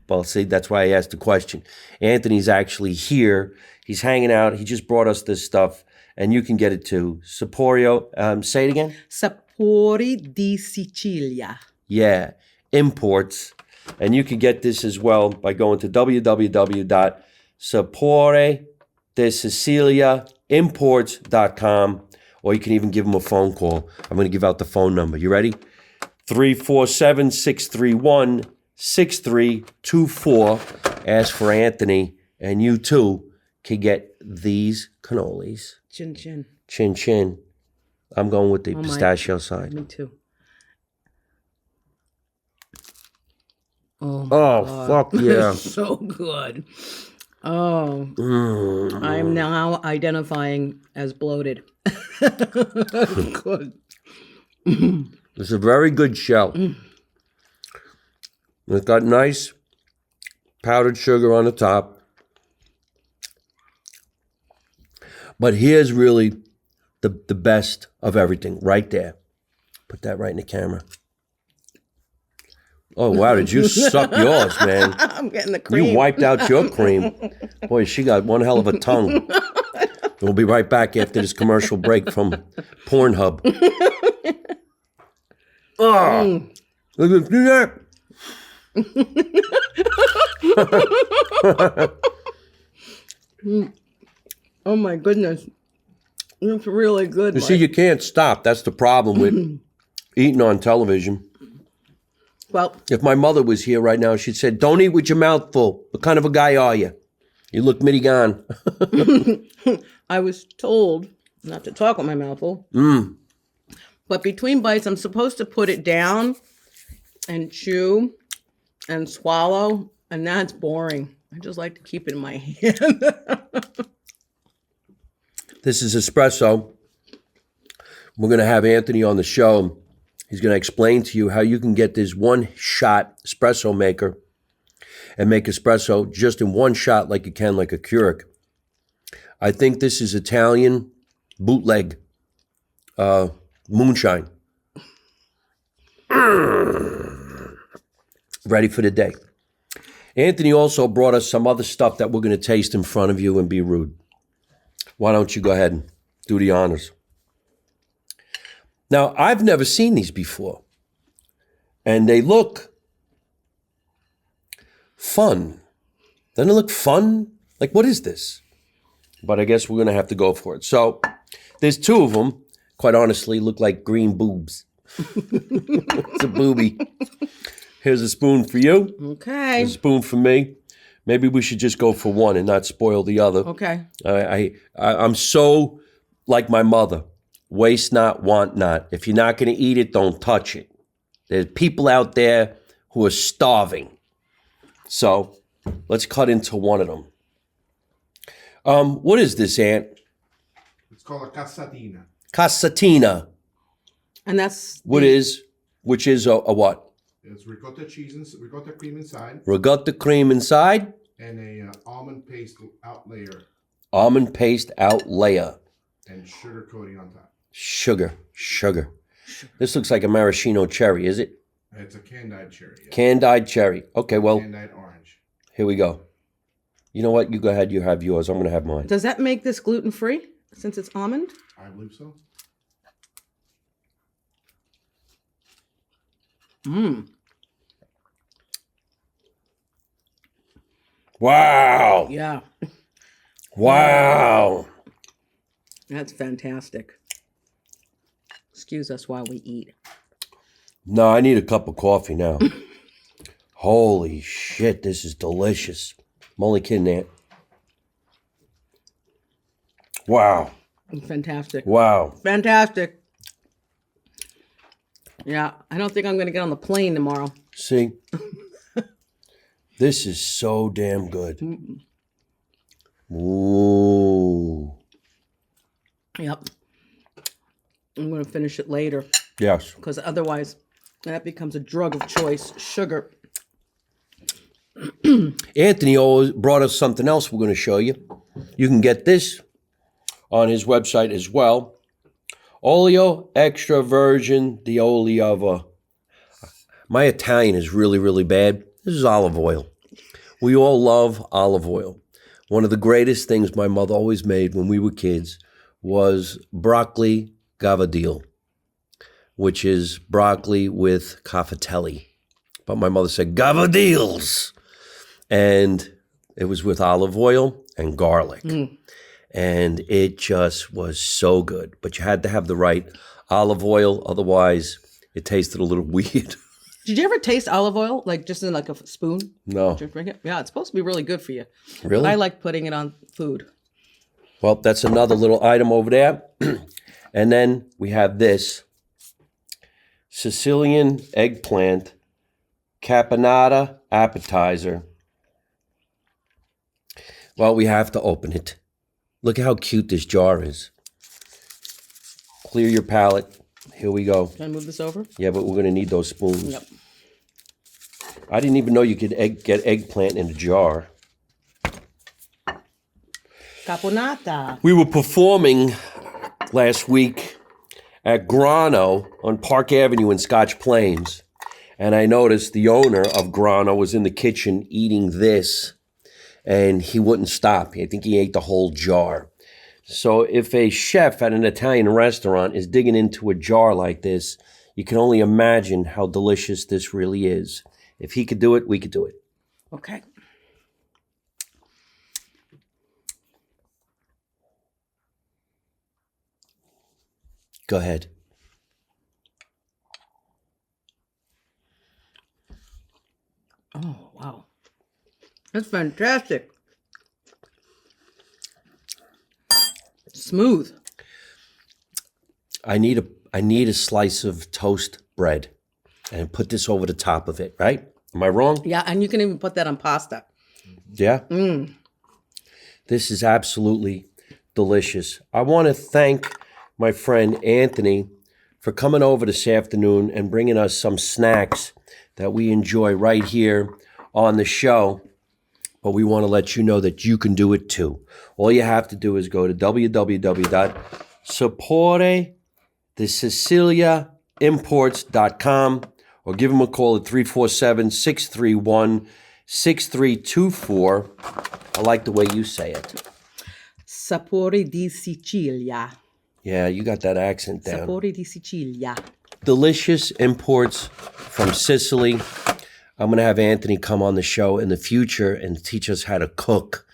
Well, see, that's why I asked the question. Anthony's actually here. He's hanging out. He just brought us this stuff, and you can get it too. Saporio, say it again. Sapori di Sicilia. Yeah, imports. And you can get this as well by going to www.saporedesiciliaimports.com, or you can even give them a phone call. I'm going to give out the phone number. You ready? 347-631-6324. Ask for Anthony, and you too can get these cannolis. Chin chin. Chin chin. I'm going with the pistachio side. Me too. Oh, fuck yeah. So good. Oh. I'm now identifying as bloated. Good. It's a very good shell. It's got nice powdered sugar on the top. But here's really the best of everything right there. Put that right in the camera. Oh, wow, did you suck yours, man? I'm getting the cream. You wiped out your cream. Boy, she got one hell of a tongue. We'll be right back after this commercial break from Pornhub. Oh, look at that. Oh, my goodness. It's really good. You see, you can't stop. That's the problem with eating on television. Well, if my mother was here right now, she'd say, don't eat with your mouth full. What kind of a guy are you? You look mitty gone. I was told not to talk with my mouth full. But between bites, I'm supposed to put it down and chew and swallow, and that's boring. I just like to keep it in my hand. This is espresso. We're going to have Anthony on the show. He's going to explain to you how you can get this one-shot espresso maker and make espresso just in one shot like you can like a Keurig. I think this is Italian bootleg moonshine. Ready for the day. Anthony also brought us some other stuff that we're going to taste in front of you and be rude. Why don't you go ahead and do the honors? Now, I've never seen these before, and they look fun. Doesn't it look fun? Like, what is this? But I guess we're going to have to go for it. So, there's two of them, quite honestly, look like green boobs. It's a boobie. Here's a spoon for you. Okay. Here's a spoon for me. Maybe we should just go for one and not spoil the other. Okay. I'm so like my mother. Waste not, want not. If you're not going to eat it, don't touch it. There's people out there who are starving. So let's cut into one of them. What is this, Aunt? It's called a cassatina. Cassatina. And that's... Which is a what? It's ricotta cheese and ricotta cream inside. Ricotta cream inside. And a almond paste out layer. Almond paste out layer. And sugar coating on top. Sugar. This looks like a maraschino cherry, is it? It's a candied cherry. Yeah. Candied cherry. Okay, well, Candied orange. here we go. You know what? You go ahead. You have yours. I'm going to have mine. Does that make this gluten-free since it's almond? I believe so. Mmm. Wow. Yeah. Wow. That's fantastic. Excuse us while we eat. No, I need a cup of coffee now. Holy shit, this is delicious. I'm only kidding, Aunt. Wow. Fantastic. Wow. Fantastic. Yeah, I don't think I'm going to get on the plane tomorrow. See? This is so damn good. Ooh. Yep. I'm going to finish it later Yes. because otherwise that becomes a drug of choice. Sugar. Anthony always brought us something else we're going to show you. You can get this on his website as well. Olio extra virgin di oliva. My Italian is really, really bad. This is olive oil. We all love olive oil. One of the greatest things my mother always made when we were kids was broccoli gavadil, which is broccoli with cafatelli. But my mother said gavadils. And it was with olive oil and garlic. And it just was so good. But you had to have the right olive oil. Otherwise, it tasted a little weird. Did you ever taste olive oil, like just in like a spoon? No. Just drink it? Yeah, it's supposed to be really good for you. Really? I like putting it on food. Well, that's another little item over there. And then we have this Sicilian eggplant caponata appetizer. Well, we have to open it. Look at how cute this jar is. Clear your palate. Here we go. Can I move this over? Yeah, but we're going to need those spoons. Yep. I didn't even know you could get eggplant in a jar. Caponata. We were performing last week at Grano on Park Avenue in Scotch Plains. And I noticed the owner of Grano was in the kitchen eating this. And he wouldn't stop. I think he ate the whole jar. So if a chef at an Italian restaurant is digging into a jar like this, you can only imagine how delicious this really is. If he could do it, we could do it. Okay. Go ahead. Oh, wow. That's fantastic. Smooth. I need a slice of toast bread and put this over the top of it, right? Am I wrong? Yeah, and you can even put that on pasta. Yeah? This is absolutely delicious. I want to thank my friend Anthony for coming over this afternoon and bringing us some snacks that we enjoy right here on the show. But we want to let you know that you can do it too. All you have to do is go to www.supportethesiciliaimports.com or give them a call at 347-631-6324. I like the way you say it. Sapore di Sicilia. Yeah, you got that accent down. Sapore di Sicilia. Delicious imports from Sicily. I'm going to have Anthony come on the show in the future and teach us how to cook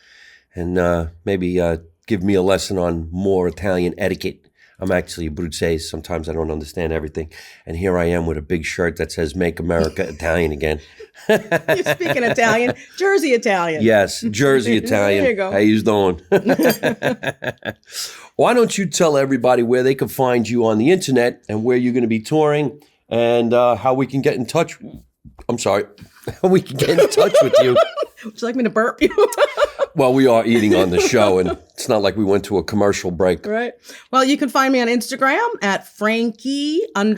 and maybe give me a lesson on more Italian etiquette. I'm actually a Bruzzese. Sometimes I don't understand everything. And here I am with a big shirt that says Make America Italian Again. You're speaking Italian. Jersey Italian. Yes, Jersey Italian. There you go. How you doing? Why don't you tell everybody where they can find you on the internet and where you're going to be touring and how we can get in touch. I'm sorry. How we can get in touch with you. Would you like me to burp you? Well, we are eating on the show, and it's not like we went to a commercial break. Right. Well, you can find me on Instagram at Frankie_Ann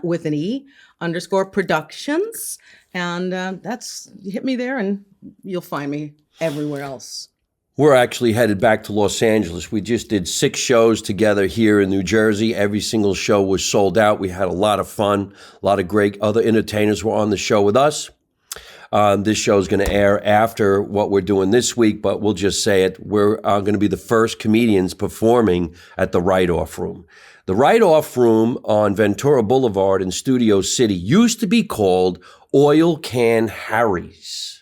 with an E _productions. And hit me there and you'll find me everywhere else. We're actually headed back to Los Angeles. We just did 6 shows together here in New Jersey. Every single show was sold out. We had a lot of fun. A lot of great other entertainers were on the show with us. This show is going to air after what we're doing this week, but we'll just say it. We're going to be the first comedians performing at the Write-Off Room. The Write-Off Room on Ventura Boulevard in Studio City used to be called Oil Can Harry's.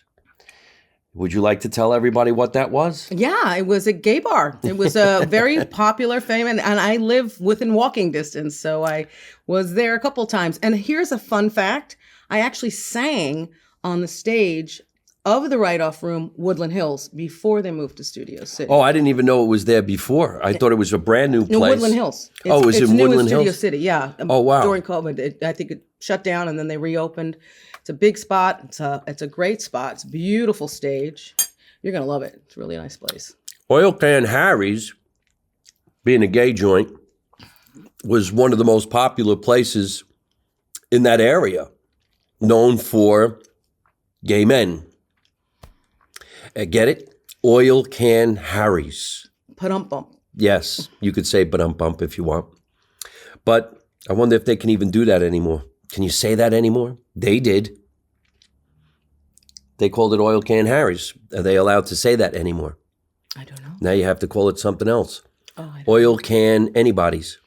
Would you like to tell everybody what that was? Yeah, it was a gay bar. It was a very popular, famous, and I live within walking distance, so I was there a couple times. And here's a fun fact. I actually sang on the stage of the Write-Off Room, Woodland Hills, before they moved to Studio City. Oh, I didn't even know it was there before. I thought it was a brand new place. No, Woodland Hills. It's in new Woodland in Studio Hills? City, yeah. Oh, wow. During COVID, I think it shut down and then they reopened. It's a big spot. It's a great spot. It's a beautiful stage. You're going to love it. It's a really nice place. Oil Can Harry's, being a gay joint, was one of the most popular places in that area, known for gay men. Get it? Oil Can Harry's. Put-um-bump. Yes, you could say bump if you want. But I wonder if they can even do that anymore. Can you say that anymore? They did. They called it Oil Can Harry's. Are they allowed to say that anymore? I don't know. Now you have to call it something else. Oh, I don't Oil Can Anybody's.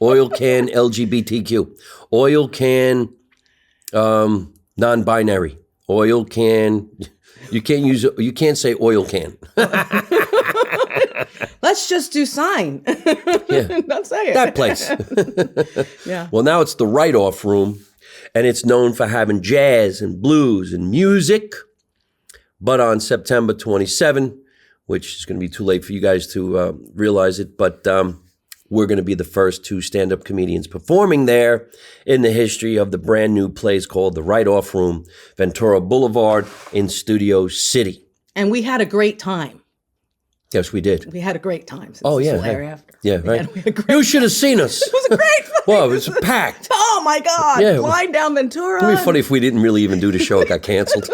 Oil Can LGBTQ. Oil Can Non-binary. Oil Can. You can't say Oil Can. Let's just do sign. Yeah. Don't say it. That place. Yeah. Well, now it's the Write-Off Room, and it's known for having jazz and blues and music. But on September 27, which is going to be too late for you guys to realize it, but we're going to be the first 2 stand-up comedians performing there in the history of the brand new place called the Write-Off Room, Ventura Boulevard in Studio City. And we had a great time. Yes, we did. We had a great time. Since Oh, this yeah. will air after. Yeah, right. We had a great You should have seen us. It was a great Well, it was packed. Oh my God. Yeah. Flying down Ventura. It'd be funny if we didn't really even do the show. It got canceled.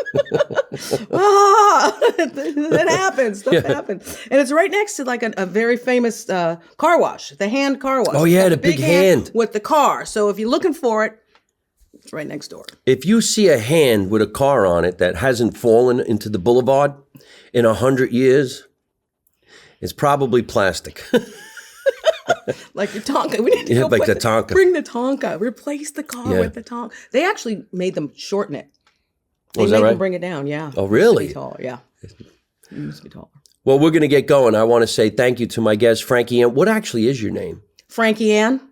That happens. Stuff happens. And it's right next to like a very famous car wash, the hand car wash. Oh, yeah, It's the big hand. with the car. So if you're looking for it, it's right next door. If you see a hand with a car on it that hasn't fallen into the boulevard in 100 years, it's probably plastic. Like your Tonka. We need to Yeah, go like put the Tonka. Bring the Tonka. Replace the car Yeah. with the Tonka. They actually made them shorten it. They Oh, is that made right? them bring it down, yeah. Oh, really? It used to be taller, yeah. It used to be taller. Well, we're going to get going. I want to say thank you to my guest, Frankie. And what actually is your name? Frankie Ann.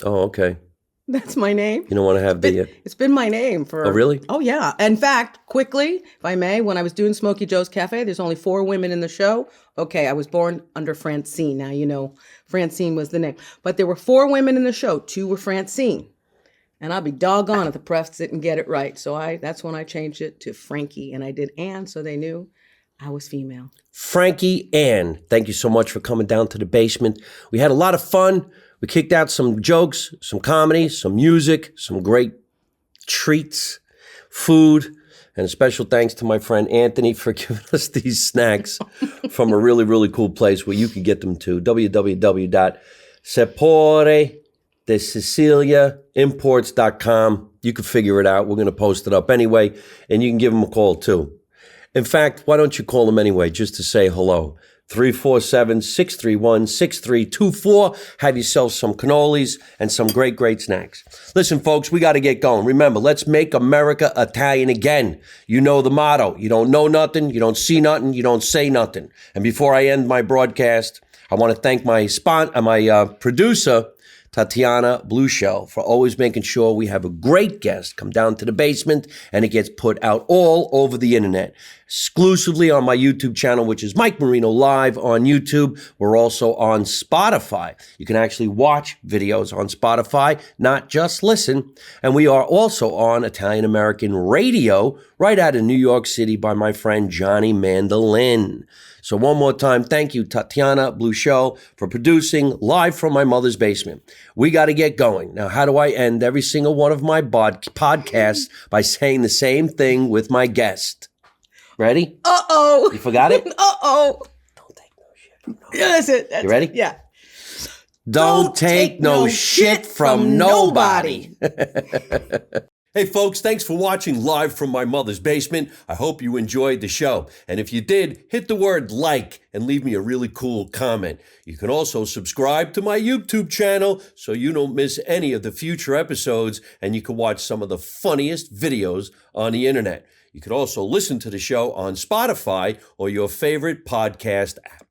Oh, okay. That's my name. You don't want to have the... It's been my name for... Oh, really? Oh, yeah. In fact, quickly, if I may, when I was doing Smokey Joe's Cafe, there's only 4 women in the show. Okay, I was born under Francine. Now, you know, Francine was the name. But there were 4 women in the show. 2 were Francine. And I'll be doggone if the press didn't get it right. So that's when I changed it to Frankie. And I did Ann, so they knew I was female. Frankie Ann, thank you so much for coming down to the basement. We had a lot of fun. We kicked out some jokes, some comedy, some music, some great treats, food, and a special thanks to my friend Anthony for giving us these snacks from a really, really cool place where you can get them to www.saporedesiciliaimports.com. You can figure it out. We're going to post it up anyway, and you can give them a call too. In fact, why don't you call them anyway just to say hello? 347-631-6324. Have yourself some cannolis and some great, great snacks. Listen, folks, we got to get going. Remember, let's make America Italian again. You know the motto. You don't know nothing, you don't see nothing, you don't say nothing. And before I end my broadcast, I want to thank my producer, Tatiana Blueshell, for always making sure we have a great guest come down to the basement and it gets put out all over the internet, exclusively on my YouTube channel, which is Mike Marino Live on YouTube. We're also on Spotify. You can actually watch videos on Spotify, not just listen. And we are also on Italian American radio right out of New York City by my friend Johnny Mandolin. So one more time, thank you, Tatiana Blueshell, for producing live from my mother's basement. We got to get going. Now, how do I end every single one of my podcasts by saying the same thing with my guest? Ready? Uh-oh. You forgot it? Uh-oh. Don't take no shit from nobody. Yeah, that's it. You ready? Yeah. Don't take no shit from nobody. Hey folks, thanks for watching Live from My Mother's Basement. I hope you enjoyed the show. And if you did, hit the word like and leave me a really cool comment. You can also subscribe to my YouTube channel so you don't miss any of the future episodes and you can watch some of the funniest videos on the internet. You can also listen to the show on Spotify or your favorite podcast app.